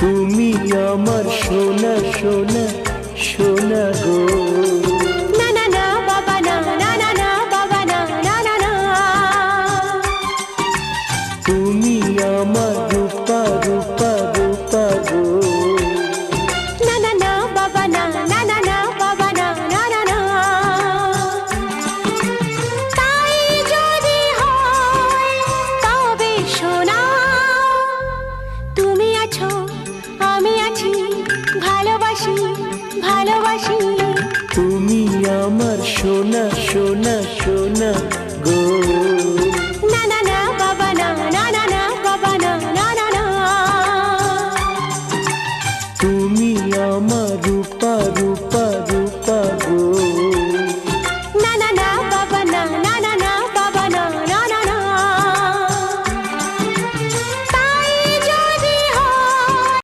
তুমি আমার সোনা সোনা সোনা গো। না না না বাবা না, না না না বাবা না, না না না। তুমি আমার রূপা রূপা রূপা গো। না না না বাবা না, না না না বাবা না, না না না। তাই যদি হয় তবে সোনা, তুমি আছো আমি আছি, ভালোবাসি ভালোবাসি। তুমি আমার সোনা সোনা সোনা গো।